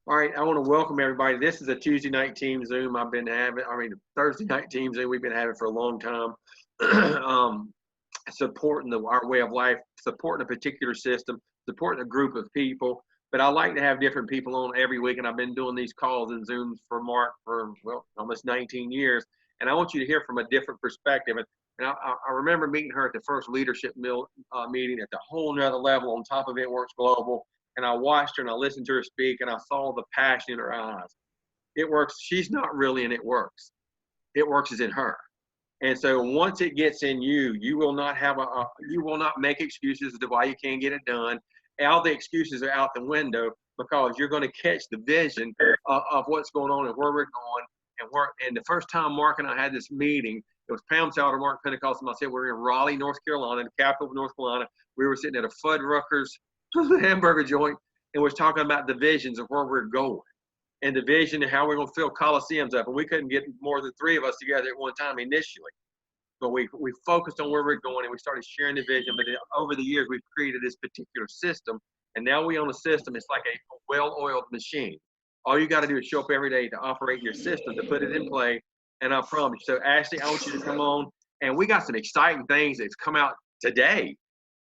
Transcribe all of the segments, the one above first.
All right, I want to welcome everybody. This is a Tuesday night team Zoom I've been having, Thursday night team Zoom we've been having for a long time. Supporting our way of life, supporting a particular system, supporting a group of people. But I like to have different people on every week, and I've been doing these calls and Zooms for Mark for, almost 19 years. And I want you to hear from a different perspective. And I remember meeting her at the first leadership meeting at the whole nother level. On top of It Works Global. And I watched her and I listened to her speak and I saw the passion in her eyes. It works. She's not really in It Works. It Works is in her. And so once it gets in you, you will not you will not make excuses as to why you can't get it done. All the excuses are out the window because you're going to catch the vision of what's going on and where we're going. And the first time Mark and I had this meeting, it was Pam Sauter, Mark Pentecost, and myself. We were in Raleigh, North Carolina, the capital of North Carolina. We were sitting at a Fuddruckers hamburger joint and was talking about the visions of where we're going and the vision and how we're going to fill coliseums up. And we couldn't get more than 3 of us together at one time initially, but we focused on where we're going and we started sharing the vision. But over the years, we've created this particular system, and now we own a system. It's like a well-oiled machine. All you got to do is show up every day to operate your system, to put it in play. And I promise you. So Ashleigh, I want you to come on, and we got some exciting things that's come out today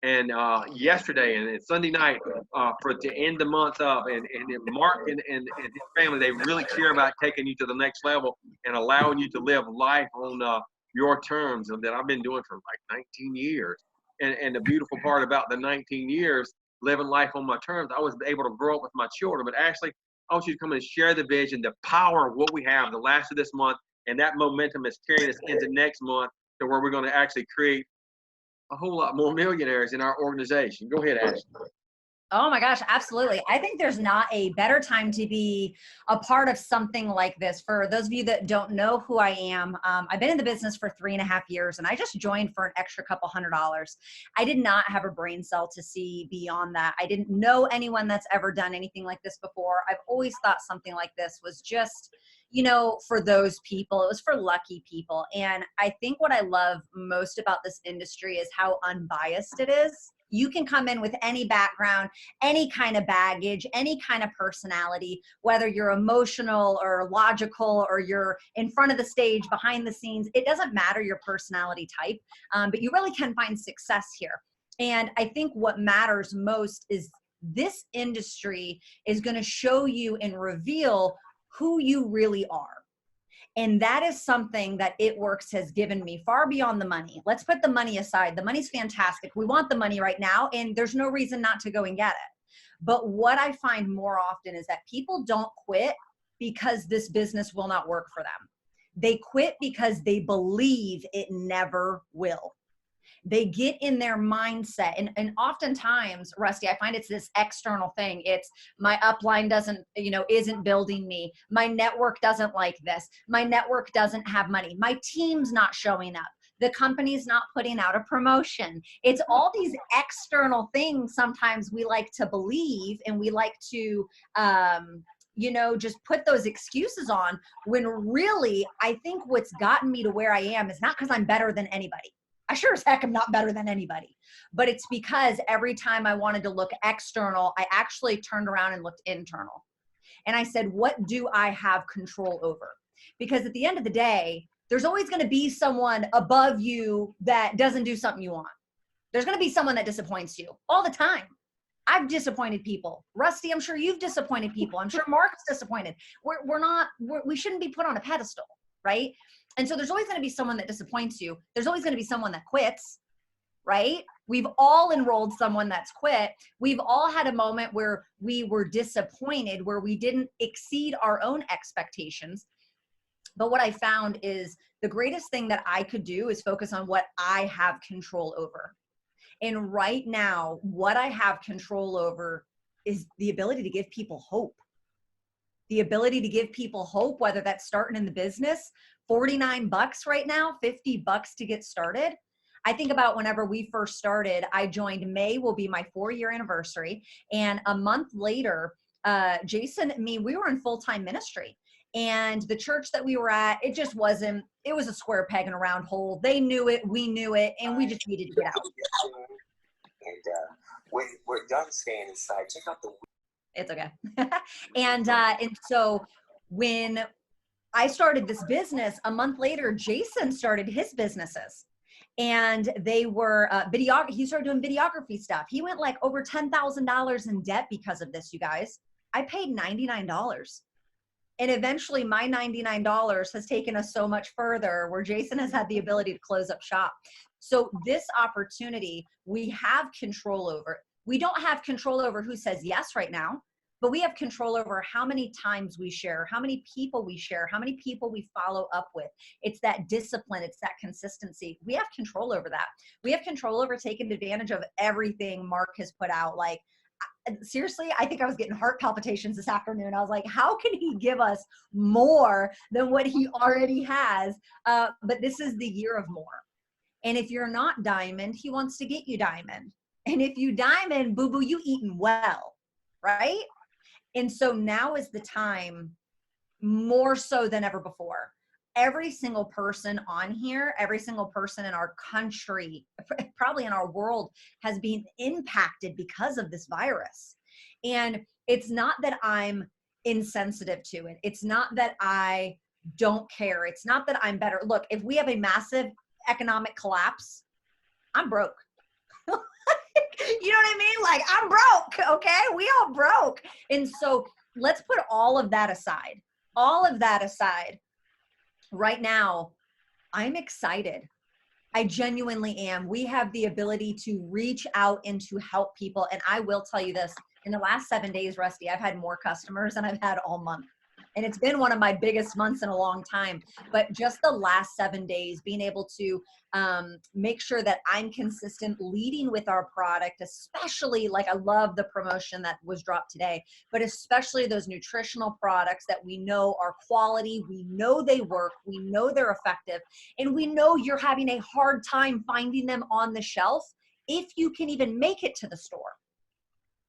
and yesterday and Sunday night to end the month up. And Mark and his family, they really care about taking you to the next level and allowing you to live life on your terms that I've been doing for like 19 years. And the beautiful part about the 19 years, living life on my terms, I was able to grow up with my children. But Ashleigh, I want you to come and share the vision, the power of what we have the last of this month, and that momentum is carrying us into next month to where we're going to actually create a whole lot more millionaires in our organization. Go ahead, Ashleigh. Oh my gosh, absolutely. I think there's not a better time to be a part of something like this. For those of you that don't know who I am, I've been in the business for 3.5 years and I just joined for an extra couple $100. I did not have a brain cell to see beyond that. I didn't know anyone that's ever done anything like this before. I've always thought something like this was just, for those people. It was for lucky people. And I think what I love most about this industry is how unbiased it is. You can come in with any background, any kind of baggage, any kind of personality, whether you're emotional or logical or you're in front of the stage, behind the scenes. It doesn't matter your personality type, but you really can find success here. And I think what matters most is this industry is going to show you and reveal who you really are. And that is something that It Works has given me far beyond the money. Let's put the money aside. The money's fantastic. We want the money right now, and there's no reason not to go and get it. But what I find more often is that people don't quit because this business will not work for them. They quit because they believe it never will. They get in their mindset. And oftentimes, Rusty, I find it's this external thing. It's my upline isn't building me. My network doesn't like this. My network doesn't have money. My team's not showing up. The company's not putting out a promotion. It's all these external things sometimes we like to believe, and we like to, just put those excuses on, when really, I think what's gotten me to where I am is not because I'm better than anybody. I sure as heck am not better than anybody, but it's because every time I wanted to look external, I actually turned around and looked internal. And I said, what do I have control over? Because at the end of the day, there's always going to be someone above you that doesn't do something you want. There's going to be someone that disappoints you all the time. I've disappointed people. Rusty, I'm sure you've disappointed people. I'm sure Mark's disappointed. We shouldn't be put on a pedestal, right? And so there's always going to be someone that disappoints you. There's always going to be someone that quits, right? We've all enrolled someone that's quit. We've all had a moment where we were disappointed, where we didn't exceed our own expectations. But what I found is the greatest thing that I could do is focus on what I have control over. And right now, what I have control over is the ability to give people hope. The ability to give people hope, whether that's starting in the business, $49 right now, $50 to get started. I think about whenever we first started, I joined, May will be my 4-year anniversary. And a month later, Jason and me, we were in full-time ministry. And the church that we were at, it was a square peg in a round hole. They knew it, we knew it, and we just needed to get out. And when we're done staying inside, check out the It's okay. And so when I started this business, a month later, Jason started his businesses. And they were he started doing videography stuff. He went like over $10,000 in debt because of this, you guys. I paid $99. And eventually my $99 has taken us so much further where Jason has had the ability to close up shop. So this opportunity we have control over. We don't have control over who says yes right now, but we have control over how many times we share, how many people we share, how many people we follow up with. It's that discipline. It's that consistency. We have control over that. We have control over taking advantage of everything Mark has put out. Like, seriously, I think I was getting heart palpitations this afternoon. I was like, how can he give us more than what he already has? But this is the year of more. And if you're not diamond, he wants to get you diamond. And if you diamond, boo-boo, you eating well, right? And so now is the time, more so than ever before. Every single person on here, every single person in our country, probably in our world, has been impacted because of this virus. And it's not that I'm insensitive to it. It's not that I don't care. It's not that I'm better. Look, if we have a massive economic collapse, I'm broke. You know what I mean? Like, I'm broke, okay? We all broke. And so let's put all of that aside. All of that aside. Right now, I'm excited. I genuinely am. We have the ability to reach out and to help people. And I will tell you this, in the last 7 days, Rusty, I've had more customers than I've had all month. And it's been one of my biggest months in a long time. But just the last 7 days, being able to make sure that I'm consistent leading with our product, especially, like, I love the promotion that was dropped today, but especially those nutritional products that we know are quality, we know they work, we know they're effective, and we know you're having a hard time finding them on the shelf if you can even make it to the store.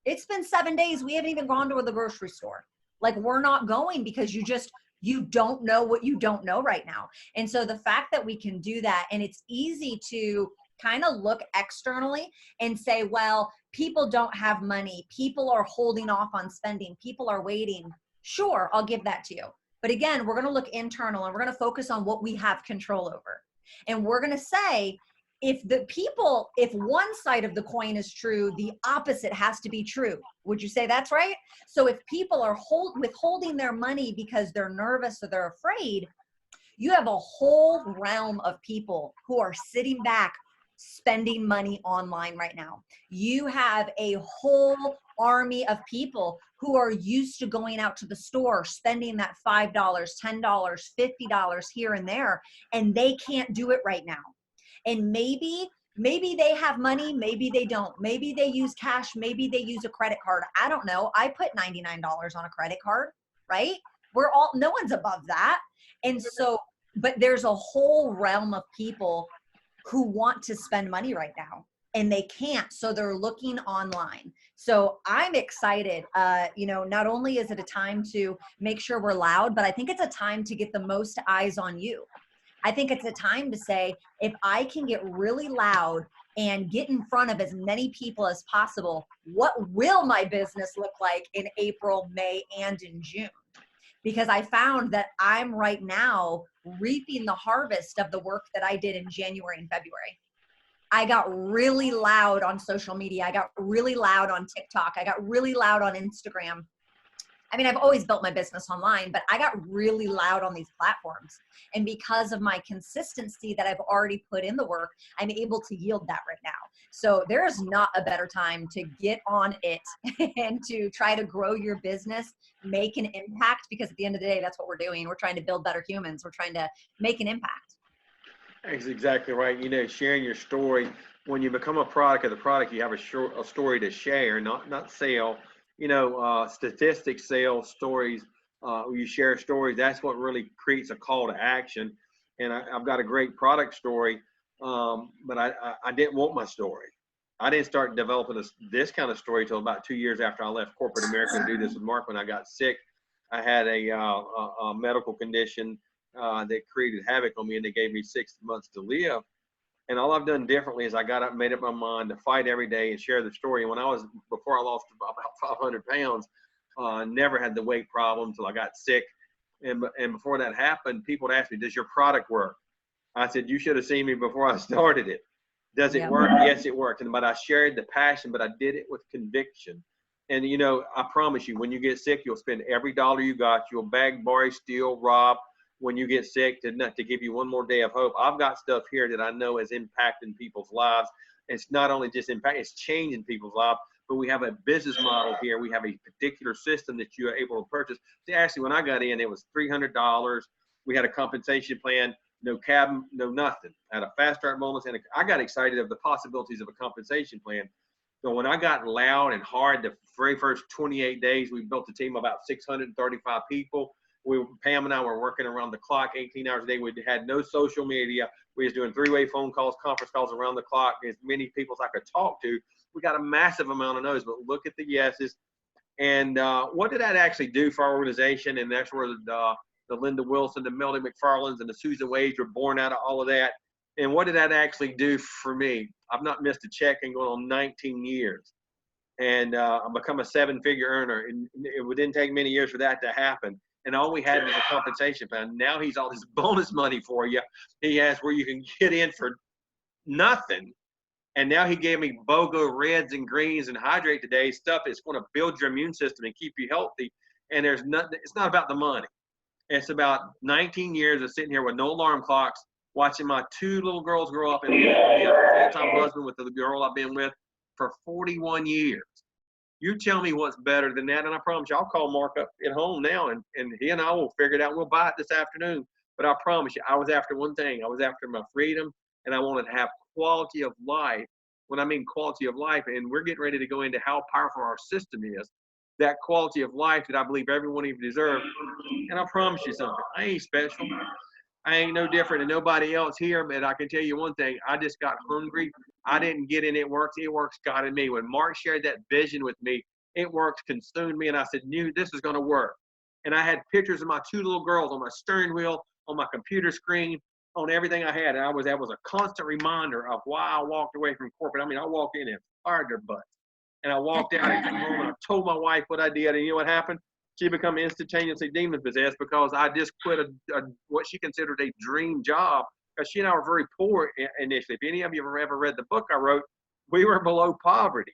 It's been 7 days. We haven't even gone to the grocery store. Like, we're not going because you don't know what you don't know right now. And so the fact that we can do that, and it's easy to kind of look externally and say, well, people don't have money. People are holding off on spending. People are waiting. Sure, I'll give that to you. But again, we're going to look internal and we're going to focus on what we have control over. And we're going to say, if one side of the coin is true, the opposite has to be true. Would you say that's right? So if people are withholding their money because they're nervous or they're afraid, you have a whole realm of people who are sitting back spending money online right now. You have a whole army of people who are used to going out to the store, spending that $5, $10, $50 here and there, and they can't do it right now. And maybe they have money, maybe they don't. Maybe they use cash, maybe they use a credit card. I don't know. I put $99 on a credit card, right? No one's above that. And so, but there's a whole realm of people who want to spend money right now and they can't. So they're looking online. So I'm excited. Not only is it a time to make sure we're loud, but I think it's a time to get the most eyes on you. I think it's a time to say, if I can get really loud and get in front of as many people as possible, what will my business look like in April, May, and in June? Because I found that I'm right now reaping the harvest of the work that I did in January and February. I got really loud on social media. I got really loud on TikTok. I got really loud on Instagram. I mean, I've always built my business online, but I got really loud on these platforms. And because of my consistency that I've already put in the work, I'm able to yield that right now. So there is not a better time to get on it and to try to grow your business, make an impact, because at the end of the day, that's what we're doing. We're trying to build better humans. We're trying to make an impact. That's exactly right. Sharing your story. When you become a product of the product, you have a story to share, not sell. Statistics, sales, stories, you share stories. That's what really creates a call to action. And I've got a great product story, but I didn't want my story. I didn't start developing this kind of story till about 2 years after I left corporate America to do this with Mark. When I got sick, I had a medical condition that created havoc on me, and they gave me 6 months to live. And all I've done differently is I got up, made up my mind to fight every day and share the story. And before I lost about 500 pounds, Never had the weight problem until I got sick. And before that happened, people would ask me, does your product work? I said, you should have seen me before I started it. Does it work? Yes, it worked. But I shared the passion, but I did it with conviction. And, I promise you, when you get sick, you'll spend every dollar you got. You'll beg, borrow, steal, rob when you get sick to give you one more day of hope. I've got stuff here that I know is impacting people's lives. It's not only just it's changing people's lives, but we have a business model here. We have a particular system that you are able to purchase. See, actually, when I got in, it was $300. We had a compensation plan, no cabin, no nothing. I had a fast start bonus, and I got excited of the possibilities of a compensation plan. So when I got loud and hard, the very first 28 days, we built a team of about 635 people. Pam and I were working around the clock, 18 hours a day. We had no social media. We was doing 3-way phone calls, conference calls around the clock, as many people as I could talk to. We got a massive amount of no's, but look at the yeses. And what did that actually do for our organization? And that's where the Linda Wilson, the Melody McFarlands, and the Susan Wades were born out of all of that. And what did that actually do for me? I've not missed a check in going on 19 years. And I've become a 7-figure earner. And it didn't take many years for that to happen. And all we had was a compensation plan. Now he's all this bonus money for you. He has where you can get in for nothing. And now he gave me BOGO reds and greens and hydrate today, stuff that's going to build your immune system and keep you healthy. And it's not about the money. It's about 19 years of sitting here with no alarm clocks, watching my 2 little girls grow up and be a full-time husband with the girl I've been with for 41 years. You tell me what's better than that, and I promise you, I'll call Mark up at home now, and he and I will figure it out. We'll buy it this afternoon. But I promise you, I was after one thing. I was after my freedom, and I wanted to have quality of life. When I mean quality of life, and we're getting ready to go into how powerful our system is, that quality of life that I believe everyone even deserves. And I promise you something, I ain't special. I ain't no different than nobody else here, but I can tell you one thing. I just got hungry. I didn't get in It Works. It Works got in me. When Mark shared that vision with me, It Works consumed me, and I said, this is going to work. And I had pictures of my 2 little girls on my steering wheel, on my computer screen, on everything I had. And that was a constant reminder of why I walked away from corporate. I mean, I walked in and fired their butts. And I walked out and came home, and I told my wife what I did. And you know what happened? She became instantaneously demon possessed because I just quit what she considered a dream job, because she and I were very poor initially. If any of you have ever read the book I wrote, we were below poverty.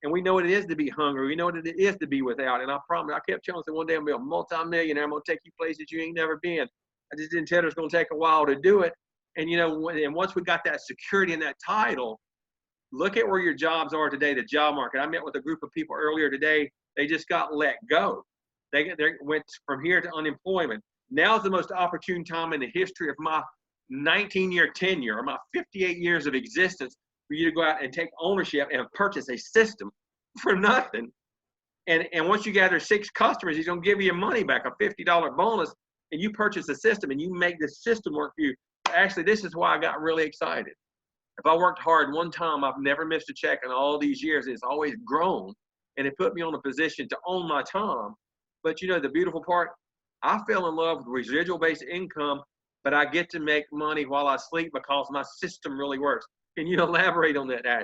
And we know what it is to be hungry. We know what it is to be without. And I promise, I kept telling her one day I'm going to be a multi-millionaire. I'm going to take you places you ain't never been. I just didn't tell her it's going to take a while to do it. And, and once we got that security and that title, look at where your jobs are today, the job market. I met with a group of people earlier today. They just got let go. They went from here to unemployment. Now is the most opportune time in the history of my 19-year tenure, or my 58 years of existence, for you to go out and take ownership and purchase a system for nothing. And once you gather 6 customers, he's going to give you your money back, a $50 bonus, and you purchase a system and you make the system work for you. Actually, this is why I got really excited. If I worked hard one time, I've never missed a check in all these years. It's always grown, and it put me on a position to own my time. But the beautiful part, I fell in love with residual-based income, but I get to make money while I sleep because my system really works. Can you elaborate on that, Ashleigh?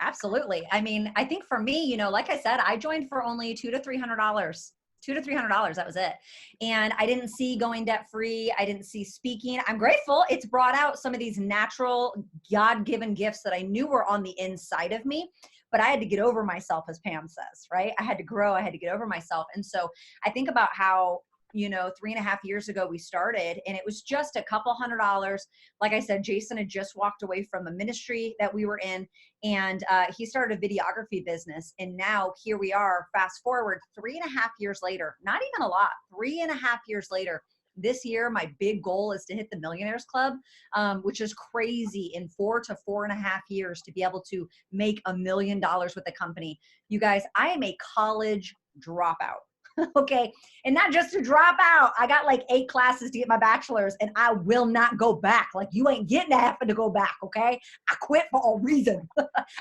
Absolutely. I mean, I think for me, like I said, I joined for only $200 to $300. $200 to $300, that was it. And I didn't see going debt free. I didn't see speaking. I'm grateful. It's brought out some of these natural God-given gifts that I knew were on the inside of me, but I had to get over myself, as Pam says, right? I had to grow. I had to get over myself. And so I think about how, 3.5 years ago we started, and it was just a couple $100. Like I said, Jason had just walked away from a ministry that we were in, and he started a videography business. And now here we are, fast forward 3.5 years later, not even a lot, 3.5 years later. This year, my big goal is to hit the Millionaires Club, which is crazy, in 4 to 4.5 years to be able to make $1 million with the company. You guys, I am a college dropout. Okay. And not just to drop out. I got like 8 classes to get my bachelor's, and I will not go back. Like, you ain't getting having to go back. Okay. I quit for a reason.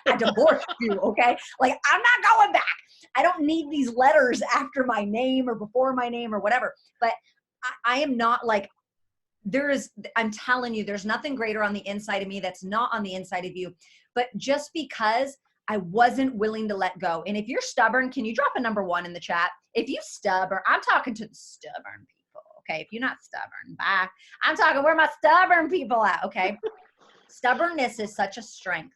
I divorced you. Okay. Like, I'm not going back. I don't need these letters after my name or before my name or whatever. But I am not like, I'm telling you, there's nothing greater on the inside of me that's not on the inside of you. But just because I wasn't willing to let go. And if you're stubborn, can you drop a number 1 in the chat? If you stubborn, I'm talking to the stubborn people. Okay. If you're not stubborn, bye. I'm talking, where my stubborn people at? Okay. Stubbornness is such a strength.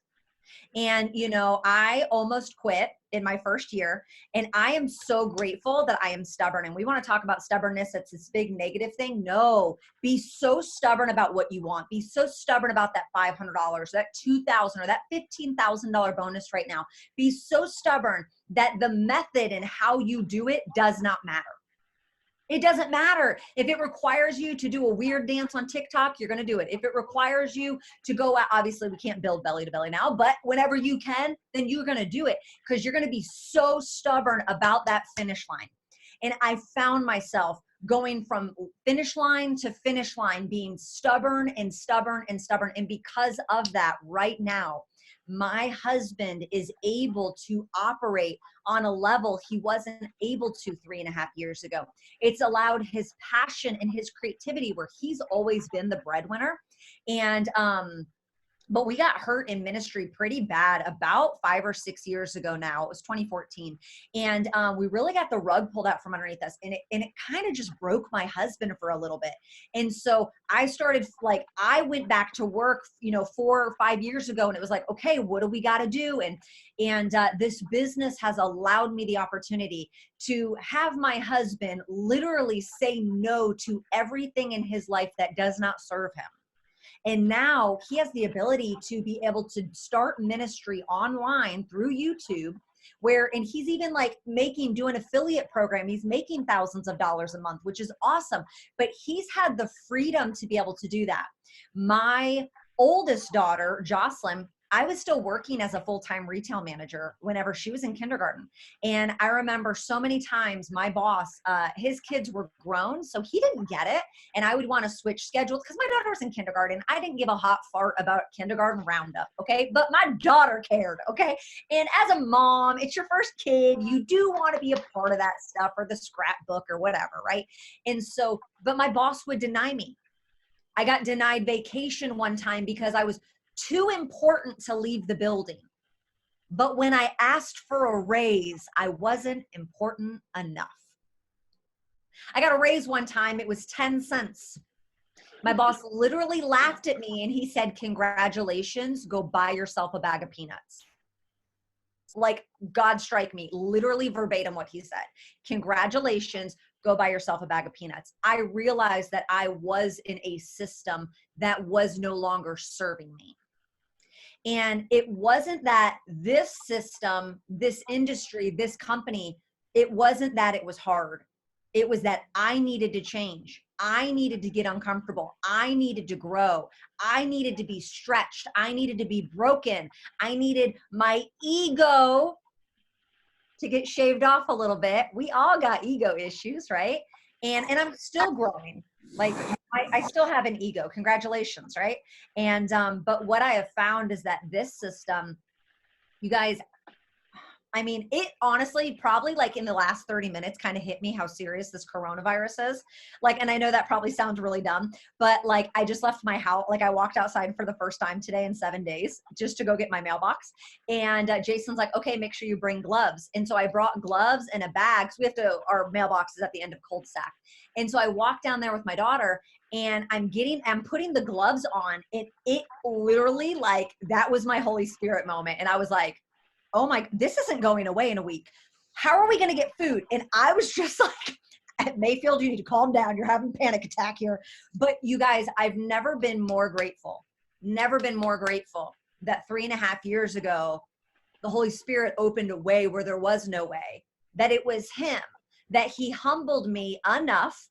And, you know, I almost quit in my first year, and I am so grateful that I am stubborn. And we want to talk about stubbornness. It's this big negative thing. No, be so stubborn about what you want. Be so stubborn about that $500, that $2,000, or that $15,000 bonus right now. Be so stubborn that the method and how you do it does not matter. It doesn't matter. If it requires you to do a weird dance on TikTok, you're going to do it. If it requires you to go out, obviously we can't build belly to belly now, but whenever you can, then you're going to do it, because you're going to be so stubborn about that finish line. And I found myself going from finish line to finish line, being stubborn and stubborn and stubborn. And because of that, right now, my husband is able to operate on a level he wasn't able to 3.5 years ago. It's allowed his passion and his creativity, where he's always been the breadwinner. And, but we got hurt in ministry pretty bad about 5 or 6 years ago now. It was 2014. And we really got the rug pulled out from underneath us. And it kind of just broke my husband for a little bit. And so I started, like, I went back to work, you know, 4 or 5 years ago. And it was like, okay, what do we got to do? And this business has allowed me the opportunity to have my husband literally say no to everything in his life that does not serve him. And now he has the ability to be able to start ministry online through YouTube, and he's even like doing affiliate program. He's making thousands of dollars a month, which is awesome. But he's had the freedom to be able to do that. My oldest daughter, Jocelyn, I was still working as a full-time retail manager whenever she was in kindergarten. And I remember so many times my boss, his kids were grown, so he didn't get it. And I would want to switch schedules because my daughter was in kindergarten. I didn't give a hot fart about kindergarten roundup, okay? But my daughter cared, okay? And as a mom, it's your first kid. You do want to be a part of that stuff, or the scrapbook or whatever, right? And so, but my boss would deny me. I got denied vacation one time because I was too important to leave the building. But when I asked for a raise, I wasn't important enough. I got a raise one time. It was 10 cents. My boss literally laughed at me and he said, "Congratulations, go buy yourself a bag of peanuts." Like, God strike me, literally verbatim what he said. "Congratulations, go buy yourself a bag of peanuts." I realized that I was in a system that was no longer serving me. And it wasn't that this system, this industry, this company, it wasn't that it was hard. It was that I needed to change. I needed to get uncomfortable. I needed to grow. I needed to be stretched. I needed to be broken. I needed my ego to get shaved off a little bit. We all got ego issues, right? And I'm still growing. Like, I still have an ego. Congratulations, right? And but what I have found is that this system, you guys, I mean, it honestly probably, like, in the last 30 minutes kind of hit me how serious this coronavirus is. Like, and I know that probably sounds really dumb, but like, I just left my house. Like, I walked outside for the first time today in 7 days just to go get my mailbox. And Jason's like, "Okay, make sure you bring gloves." And so I brought gloves and a bag. So our mailbox is at the end of cul-de-sac. And so I walked down there with my daughter, and I'm putting the gloves on, and it literally, like, that was my Holy Spirit moment. And I was like, oh my, this isn't going away in a week. How are we going to get food? And I was just like, at Mayfield, you need to calm down. You're having a panic attack here. But you guys, I've never been more grateful that 3.5 years ago, the Holy Spirit opened a way where there was no way, that it was him, that he humbled me enough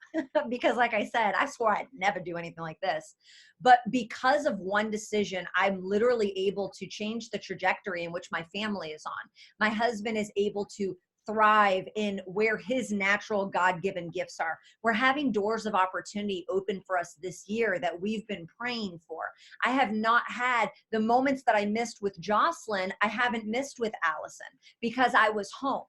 because, like I said, I swore I'd never do anything like this. But because of one decision, I'm literally able to change the trajectory in which my family is on. My husband is able to thrive in where his natural God-given gifts are. We're having doors of opportunity open for us this year that we've been praying for. I have not had the moments that I missed with Jocelyn. I haven't missed with Allison because I was home.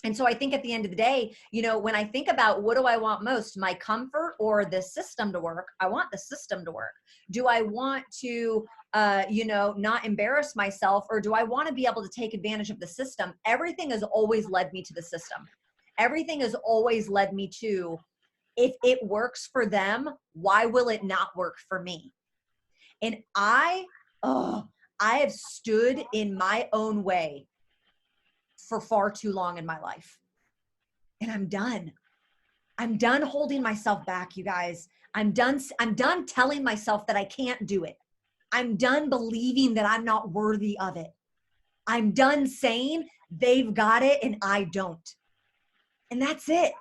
And so I think at the end of the day, you know, when I think about what do I want most, my comfort or the system to work, I want the system to work. Do I want to, you know, not embarrass myself, or do I want to be able to take advantage of the system? Everything has always led me to the system. Everything has always led me to, if it works for them, why will it not work for me? And I have stood in my own way for far too long in my life. And I'm done. I'm done holding myself back, you guys. I'm done telling myself that I can't do it. I'm done believing that I'm not worthy of it. I'm done saying they've got it and I don't. And that's it.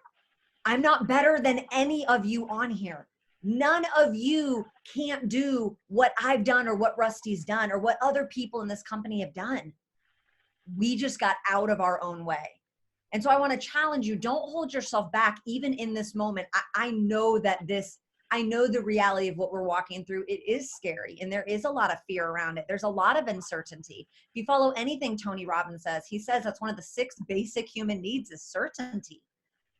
I'm not better than any of you on here. None of you can't do what I've done or what Rusty's done or what other people in this company have done. We just got out of our own way. And so I want to challenge you, don't hold yourself back even in this moment. I know the reality of what we're walking through. It is scary and there is a lot of fear around it. There's a lot of uncertainty. If you follow anything Tony Robbins says, he says that's one of the 6 basic human needs is certainty.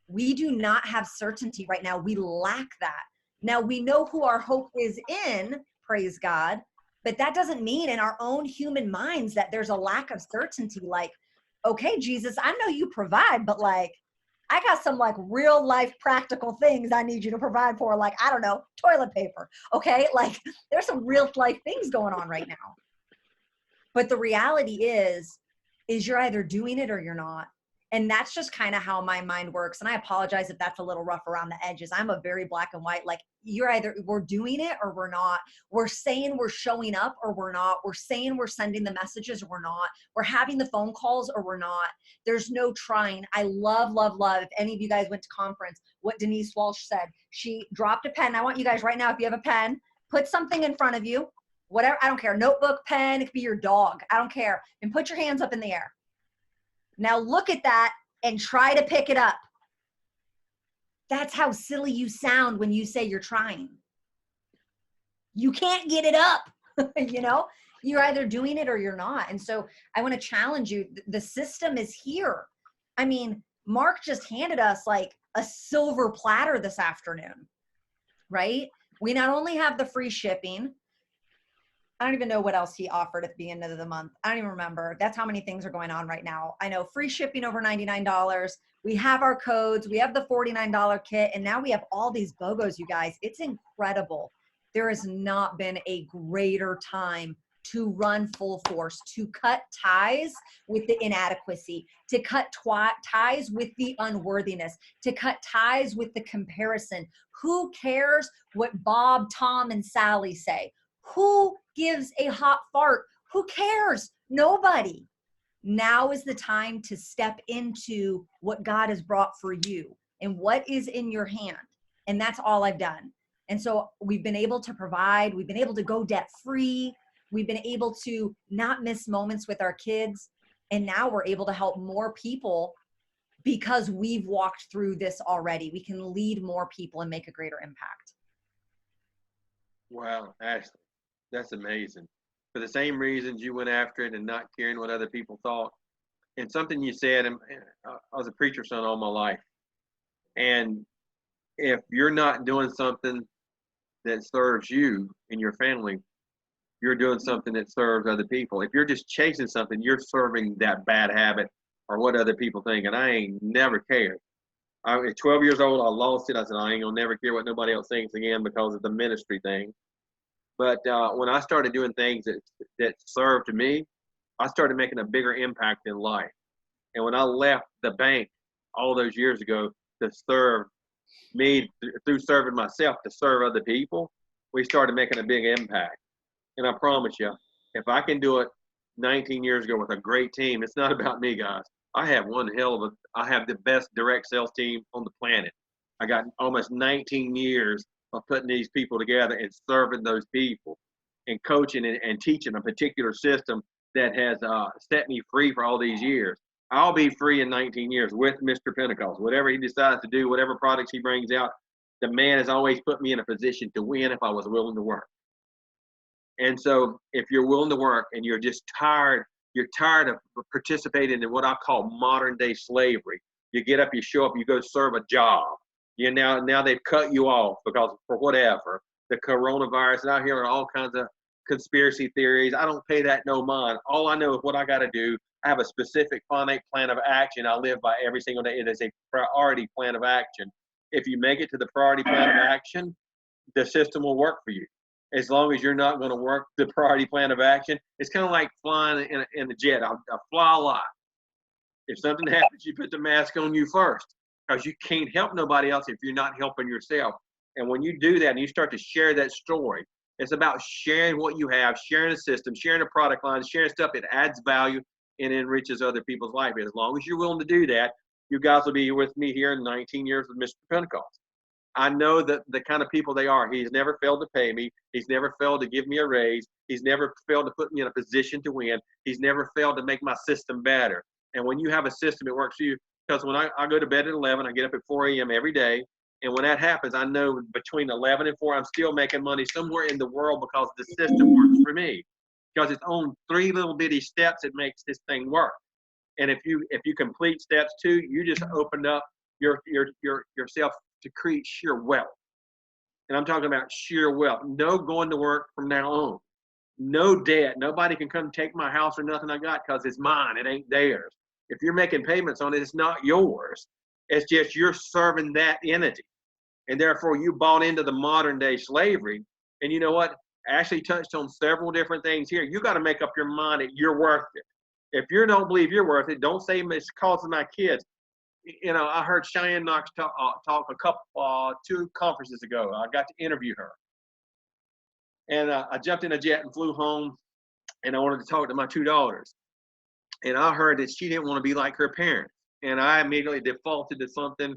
We do not have certainty right now. We lack that. Now we know who our hope is in, praise God, but that doesn't mean in our own human minds that there's a lack of certainty. Like, okay, Jesus, I know you provide, but like, I got some like real life practical things I need you to provide for, like, I don't know, toilet paper. Okay. Like there's some real life things going on right now. But the reality is you're either doing it or you're not. And that's just kind of how my mind works. And I apologize if that's a little rough around the edges. I'm a very black and white, like you're either, we're doing it or we're not. We're saying we're showing up or we're not. We're saying we're sending the messages or we're not. We're having the phone calls or we're not. There's no trying. I love, if any of you guys went to conference, what Denise Walsh said, she dropped a pen. I want you guys right now, if you have a pen, put something in front of you, whatever, I don't care, notebook, pen, it could be your dog, I don't care, and put your hands up in the air. Now look at that and try to pick it up. That's how silly you sound when you say you're trying. You can't get it up, you know? You're either doing it or you're not. And so I want to challenge you. The system is here. I mean, Mark just handed us like a silver platter this afternoon, right? We not only have the free shipping, I don't even know what else he offered at the end of the month. I don't even remember. That's how many things are going on right now. I know free shipping over $99. We have our codes. We have the $49 kit. And now we have all these BOGOs, you guys. It's incredible. There has not been a greater time to run full force, to cut ties with the inadequacy, to cut ties with the unworthiness, to cut ties with the comparison. Who cares what Bob, Tom, and Sally say? Who gives a hot fart? Who cares? Nobody. Now is the time to step into what God has brought for you and what is in your hand. And that's all I've done. And so we've been able to provide, we've been able to go debt free. We've been able to not miss moments with our kids. And now we're able to help more people because we've walked through this already. We can lead more people and make a greater impact. Wow, Ashleigh, that's amazing. For the same reasons you went after it and not caring what other people thought. And something you said, and I was a preacher's son all my life. And if you're not doing something that serves you and your family, you're doing something that serves other people. If you're just chasing something, you're serving that bad habit or what other people think. And I ain't never cared. I was 12 years old. I lost it. I said, I ain't gonna never care what nobody else thinks again because of the ministry thing. But when I started doing things that served me, I started making a bigger impact in life. And when I left the bank all those years ago to serve me through serving myself to serve other people, we started making a big impact. And I promise you, if I can do it 19 years ago with a great team, it's not about me, guys. I have I have the best direct sales team on the planet. I got almost 19 years of putting these people together and serving those people and coaching and teaching a particular system that has set me free for all these years. I'll be free in 19 years with Mr. Pentecost. Whatever he decides to do, whatever products he brings out, the man has always put me in a position to win if I was willing to work. And so if you're willing to work and you're just tired, you're tired of participating in what I call modern day slavery, You get up, you show up, you go serve a job. Now they've cut you off because for whatever, the coronavirus, and I hear all kinds of conspiracy theories. I don't pay that no mind. All I know is what I got to do. I have a specific finite plan of action I live by every single day. It is a priority plan of action. If you make it to the priority plan of action, the system will work for you. As long as you're not going to work the priority plan of action, it's kind of like flying in a jet. I fly a lot. If something happens, you put the mask on you first, because you can't help nobody else if you're not helping yourself. And when you do that and you start to share that story, it's about sharing what you have, sharing a system, sharing a product line, sharing stuff that adds value and enriches other people's life. As long as you're willing to do that, you guys will be with me here in 19 years with Mr. Pentecost. I know that the kind of people they are. He's never failed to pay me. He's never failed to give me a raise. He's never failed to put me in a position to win. He's never failed to make my system better. And when you have a system, it works for you. Because when I go to bed at 11, I get up at 4 a.m. every day. And when that happens, I know between 11 and 4, I'm still making money somewhere in the world because the system works for me. Because it's on 3 little bitty steps that makes this thing work. And if you complete steps 2, you just opened up yourself to create sheer wealth. And I'm talking about sheer wealth. No going to work from now on. No debt. Nobody can come take my house or nothing I got because it's mine. It ain't theirs. If you're making payments on it, it's not yours. It's just you're serving that entity. And therefore, you bought into the modern day slavery. And you know what? Ashley touched on several different things here. You got to make up your mind that you're worth it. If you don't believe you're worth it, don't say it's because of my kids. You know, I heard Cheyenne Knox talk a couple, 2 conferences ago. I got to interview her. And I jumped in a jet and flew home, and I wanted to talk to my 2 daughters. And I heard that she didn't want to be like her parents. And I immediately defaulted to something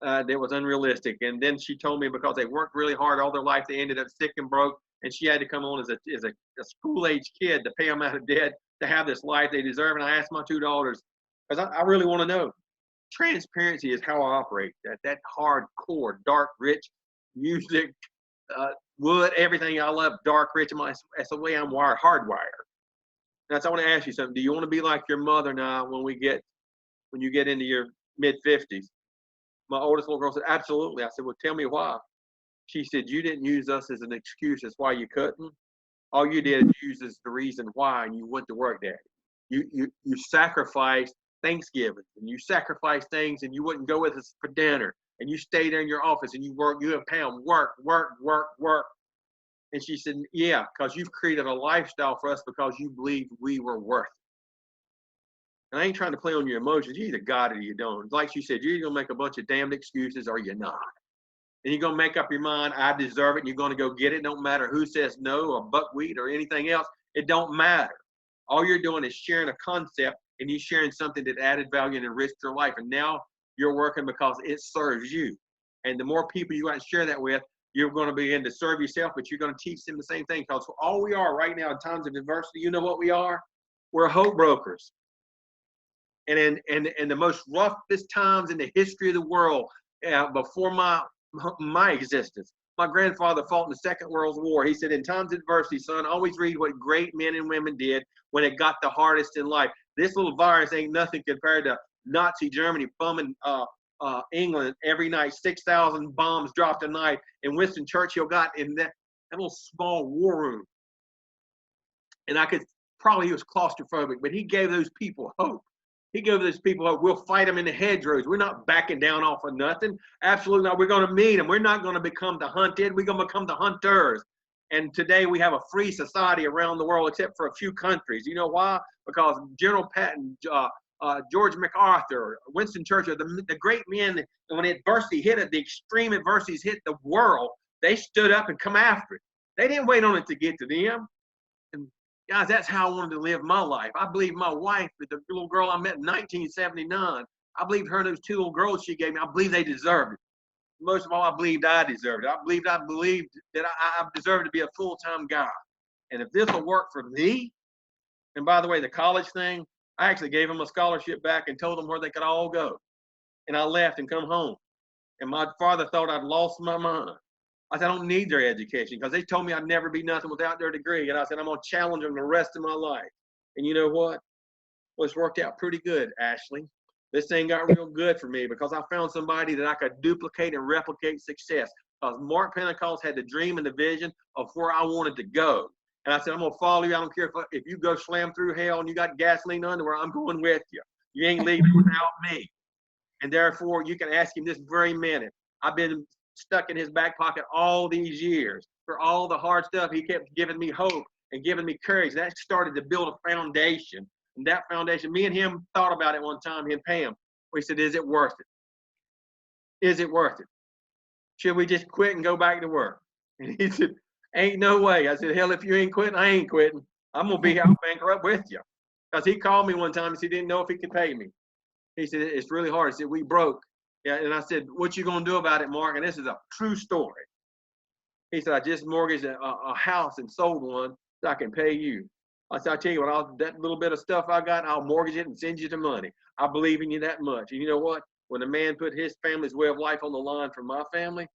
that was unrealistic. And then she told me because they worked really hard all their life, they ended up sick and broke. And she had to come on as a school-age kid to pay them out of debt to have this life they deserve. And I asked my 2 daughters, because I really want to know. Transparency is how I operate. That hardcore, dark, rich music, wood, everything I love, dark, rich. That's the way I'm wired, hardwired. Now, so I want to ask you something. Do you want to be like your mother now when you get into your mid-50s? My oldest little girl said, absolutely. I said, well, tell me why. She said, you didn't use us as an excuse. That's why you couldn't. All you did is use as the reason why, and you went to work, Daddy. You sacrificed Thanksgiving, and you sacrificed things, and you wouldn't go with us for dinner, and you stayed there in your office, and you have pound work. And she said, yeah, because you've created a lifestyle for us because you believed we were worth it. And I ain't trying to play on your emotions. You either got it or you don't. Like she said, you're either going to make a bunch of damned excuses or you're not. And you're going to make up your mind, I deserve it, and you're going to go get it. Don't matter who says no or buckwheat or anything else. It don't matter. All you're doing is sharing a concept, and you're sharing something that added value and enriched your life. And now you're working because it serves you. And the more people you want to share that with, you're going to begin to serve yourself, but you're going to teach them the same thing. Because all we are right now in times of adversity, you know what we are? We're hope brokers. And in the most roughest times in the history of the world, before my existence, my grandfather fought in the Second World War. He said, in times of adversity, son, always read what great men and women did when it got the hardest in life. This little virus ain't nothing compared to Nazi Germany bombing England every night. 6,000 bombs dropped a night. And Winston Churchill got in that little small war room. And he was claustrophobic, but he gave those people hope. He gave those people hope. We'll fight them in the hedgerows. We're not backing down off of nothing. Absolutely not. We're going to meet them. We're not going to become the hunted. We're going to become the hunters. And today we have a free society around the world, except for a few countries. You know why? Because General Patton, George MacArthur, Winston Churchill, the great men, when adversity hit it, the extreme adversities hit the world, they stood up and come after it. They didn't wait on it to get to them. And guys, that's how I wanted to live my life. I believe my wife, the little girl I met in 1979, I believed her and those 2 little girls she gave me, I believe they deserved it. Most of all, I believed I deserved it. I believed that I deserved to be a full-time guy. And if this will work for me, and by the way, the college thing, I actually gave them a scholarship back and told them where they could all go. And I left and come home. And my father thought I'd lost my mind. I said, I don't need their education because they told me I'd never be nothing without their degree. And I said, I'm going to challenge them the rest of my life. And you know what? Well, it's worked out pretty good, Ashleigh. This thing got real good for me because I found somebody that I could duplicate and replicate success. Because Mark Pentecost had the dream and the vision of where I wanted to go. And I said, I'm going to follow you. I don't care if you go slam through hell and you got gasoline underwear, I'm going with you. You ain't leaving without me. And therefore, you can ask him this very minute. I've been stuck in his back pocket all these years. For all the hard stuff, he kept giving me hope and giving me courage. That started to build a foundation. And that foundation, me and him thought about it one time, he and Pam. We said, is it worth it? Is it worth it? Should we just quit and go back to work? And he said, ain't no way. I said, hell, if you ain't quitting, I ain't quitting. I'm going to be out bankrupt with you. Because he called me one time and he didn't know if he could pay me. He said, it's really hard. He said, we broke. Yeah, and I said, what you going to do about it, Mark? And this is a true story. He said, I just mortgaged a house and sold one so I can pay you. I said, I'll tell you what, that little bit of stuff I got, I'll mortgage it and send you the money. I believe in you that much. And you know what? When a man put his family's way of life on the line for my family,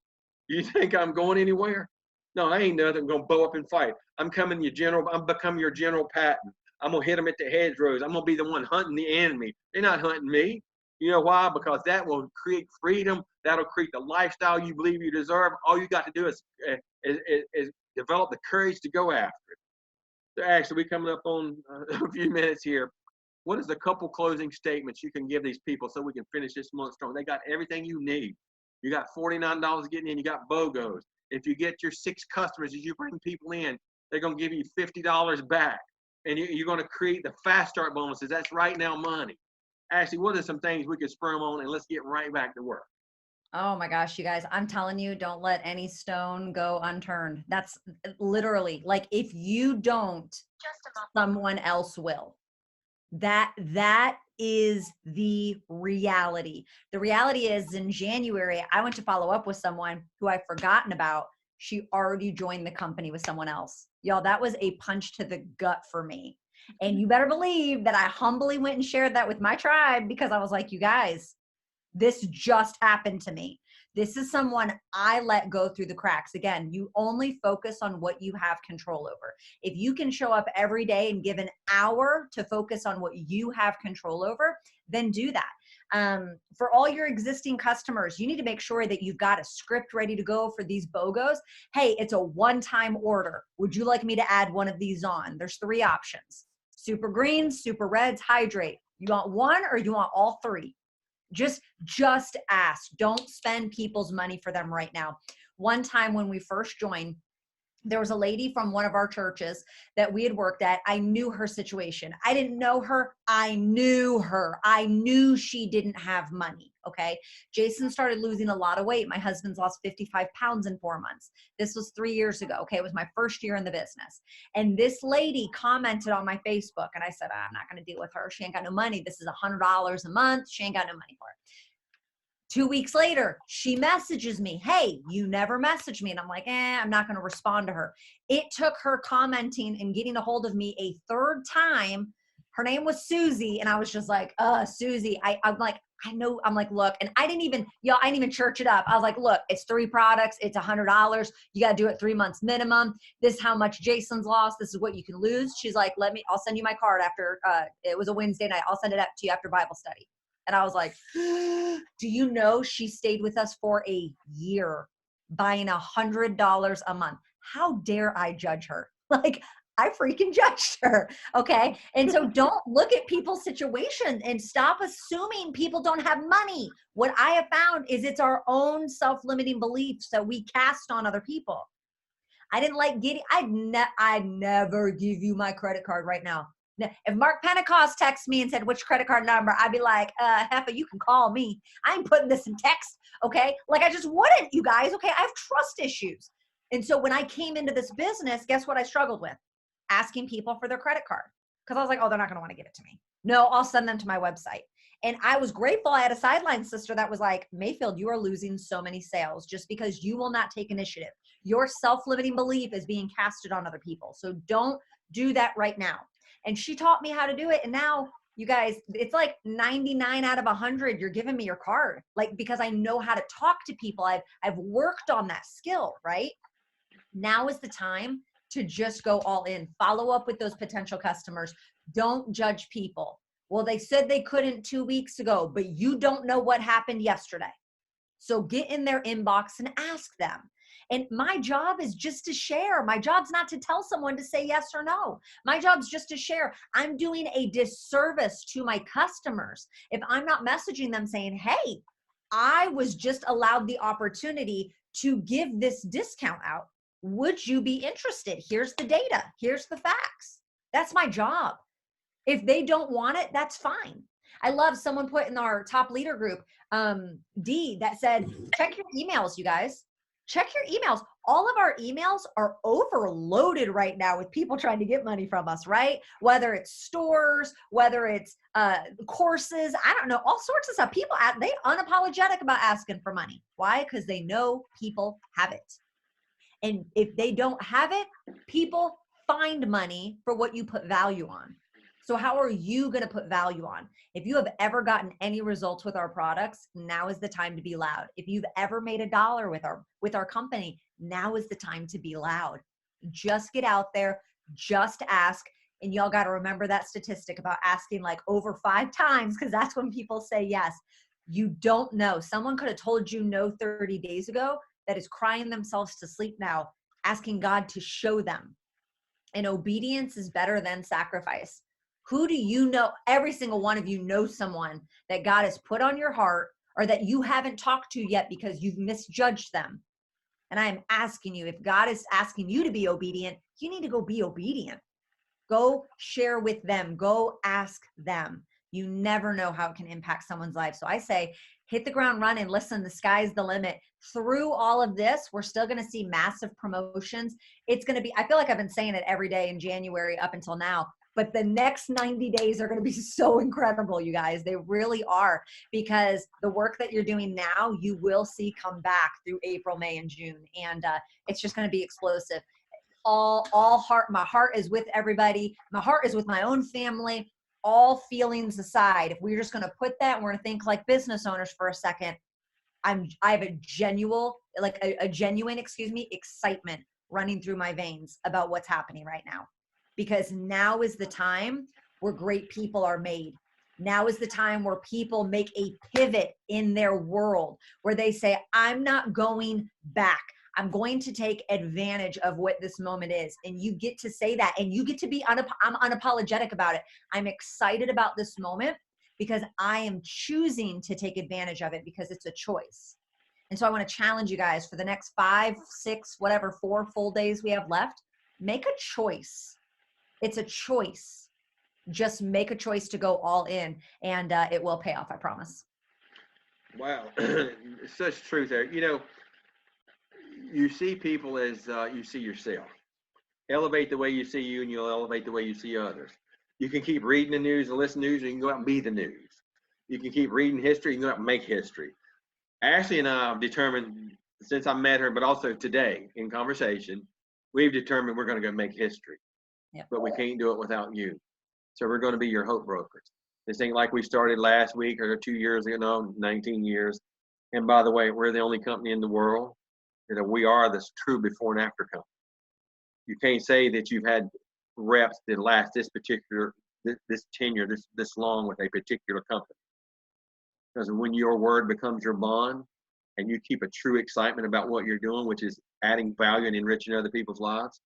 you think I'm going anywhere? No, I ain't nothing. I'm going to bow up and fight. I'm becoming your General Patton. I'm going to hit them at the hedgerows. I'm going to be the one hunting the enemy. They're not hunting me. You know why? Because that will create freedom. That'll create the lifestyle you believe you deserve. All you got to do is develop the courage to go after it. So actually, we're coming up on a few minutes here. What is a couple closing statements you can give these people so we can finish this month strong? They got everything you need. You got $49 getting in. You got BOGOs. If you get your 6 customers, as you bring people in, they're going to give you $50 back. And you're going to create the fast start bonuses. That's right now money. Ashley, what are some things we can spur them on, and let's get right back to work? Oh my gosh, you guys, I'm telling you, don't let any stone go unturned. That's literally like, if you don't, someone else will. That is the reality. The reality is, in January, I went to follow up with someone who I've forgotten about. She already joined the company with someone else. Y'all, that was a punch to the gut for me. And you better believe that I humbly went and shared that with my tribe, because I was like, you guys, this just happened to me. This is someone I let go through the cracks. Again, you only focus on what you have control over. If you can show up every day and give an hour to focus on what you have control over, then do that. For all your existing customers, you need to make sure that you've got a script ready to go for these BOGOs. Hey, it's a one-time order. Would you like me to add one of these on? There's 3 options: super greens, super reds, hydrate. You want one or you want all 3? Just ask. Don't spend people's money for them right now. One time when we first joined, there was a lady from one of our churches that we had worked at. I knew her situation. I didn't know her. I knew her. I knew she didn't have money. Okay. Jason started losing a lot of weight. My husband's lost 55 pounds in 4 months. This was 3 years ago. Okay. It was my first year in the business. And this lady commented on my Facebook, and I said, I'm not going to deal with her. She ain't got no money. This is $100 a month. She ain't got no money for it. 2 weeks later, she messages me, hey, you never messaged me. And I'm like, I'm not going to respond to her. It took her commenting and getting a hold of me a 3rd time. Her name was Susie. And I was just like, Susie, I'm like, I know. I'm like, look, and I didn't even church it up. I was like, look, it's 3 products. It's $100. You got to do it 3 months minimum. This is how much Jason's lost. This is what you can lose. She's like, I'll send you my card after, it was a Wednesday night. I'll send it up to you after Bible study. And I was like, do you know she stayed with us for a year, buying $100 a month? How dare I judge her? Like, I freaking judged her. Okay. And so don't look at people's situation and stop assuming people don't have money. What I have found is it's our own self-limiting beliefs that we cast on other people. I didn't like getting, I'd never give you my credit card right now. If Mark Pentecost texted me and said, which credit card number, I'd be like, Heffa, you can call me. I ain't putting this in text. Okay. Like, I just wouldn't, you guys. Okay. I have trust issues. And so when I came into this business, guess what I struggled with? Asking people for their credit card. Cause I was like, oh, they're not going to want to give it to me. No, I'll send them to my website. And I was grateful. I had a sideline sister that was like, Mayfield, you are losing so many sales just because you will not take initiative. Your self-limiting belief is being casted on other people. So don't do that right now. And she taught me how to do it. And now, you guys, it's like 99 out of 100. You're giving me your card, like, because I know how to talk to people. I've worked on that skill, right? Now is the time to just go all in. Follow up with those potential customers. Don't judge people. Well, they said they couldn't 2 weeks ago, but you don't know what happened yesterday. So get in their inbox and ask them. And my job is just to share. My job's not to tell someone to say yes or no. My job's just to share. I'm doing a disservice to my customers if I'm not messaging them saying, hey, I was just allowed the opportunity to give this discount out. Would you be interested? Here's the data. Here's the facts. That's my job. If they don't want it, that's fine. I love someone put in our top leader group, D, that said, check your emails, you guys. Check your emails. All of our emails are overloaded right now with people trying to get money from us, right? Whether it's stores, whether it's courses, I don't know, all sorts of stuff. People, they unapologetic about asking for money. Why? Because they know people have it. And if they don't have it, people find money for what you put value on. So how are you going to put value on? If you have ever gotten any results with our products, now is the time to be loud. If you've ever made $1 with our company, now is the time to be loud. Just get out there, just ask. And y'all got to remember that statistic about asking like over 5 times, because that's when people say yes. You don't know. Someone could have told you no 30 days ago that is crying themselves to sleep now, asking God to show them. And obedience is better than sacrifice. Who do you know? Every single one of you know someone that God has put on your heart or that you haven't talked to yet because you've misjudged them. And I am asking you, if God is asking you to be obedient, you need to go be obedient. Go share with them. Go ask them. You never know how it can impact someone's life. So I say, hit the ground running. Listen, the sky's the limit. Through all of this, we're still going to see massive promotions. It's going to be, I feel like I've been saying it every day in January up until now, but the next 90 days are going to be so incredible, you guys. They really are, because the work that you're doing now, you will see come back through April, May, and June. And it's just going to be explosive. All heart, my heart is with everybody. My heart is with my own family. All feelings aside, if we're just going to put that and we're going to think like business owners for a second, I have a genuine, excitement running through my veins about what's happening right now. Because now is the time where great people are made. Now is the time where people make a pivot in their world, where they say, I'm not going back. I'm going to take advantage of what this moment is. And you get to say that, and you get to be, I'm unapologetic about it. I'm excited about this moment because I am choosing to take advantage of it because it's a choice. And so I want to challenge you guys for the next 5, 6, whatever, 4 full days we have left, make a choice. It's a choice. Just make a choice to go all in, and it will pay off, I promise. Wow. Such truth there. You know, you see people as you see yourself. Elevate the way you see you, and you'll elevate the way you see others. You can keep reading the news and listen to news, and you can go out and be the news. You can keep reading history, you can go out and make history. Ashleigh and I have determined, since I met her, but also today in conversation, we've determined we're going to go make history. Yep. But we can't do it without you. So we're going to be your hope brokers. This ain't like we started last week or 2 years ago, no, 19 years. And by the way, we're the only company in the world that we are this true before and after company. You can't say that you've had reps that last this tenure, this long with a particular company. Because when your word becomes your bond and you keep a true excitement about what you're doing, which is adding value and enriching other people's lives,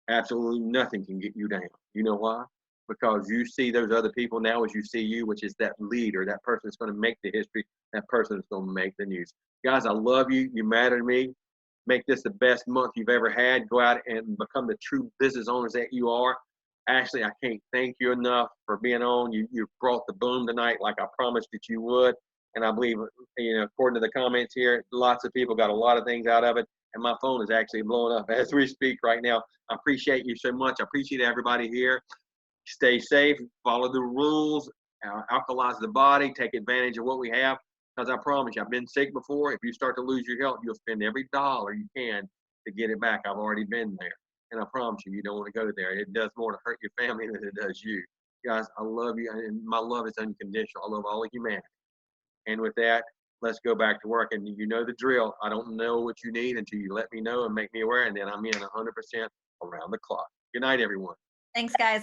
absolutely nothing can get you down. You know why? Because you see those other people now as you see you, which is that leader, that person that's going to make the history, that person that's going to make the news. Guys, I love you. You matter to me. Make this the best month you've ever had. Go out and become the true business owners that you are. Ashleigh, I can't thank you enough for being on. You brought the boom tonight like I promised that you would. And I believe, according to the comments here, lots of people got a lot of things out of it. And my phone is actually blowing up as we speak right now. I appreciate you so much. I appreciate everybody here. Stay safe, follow the rules, alkalize the body, take advantage of what we have. Because I promise you, I've been sick before. If you start to lose your health, you'll spend every dollar you can to get it back. I've already been there. And I promise you, you don't want to go there. It does more to hurt your family than it does you. Guys, I love you, and my love is unconditional. I love all of humanity. And with that, let's go back to work. And you know the drill. I don't know what you need until you let me know and make me aware, and then I'm in 100% around the clock. Good night, everyone. Thanks, guys.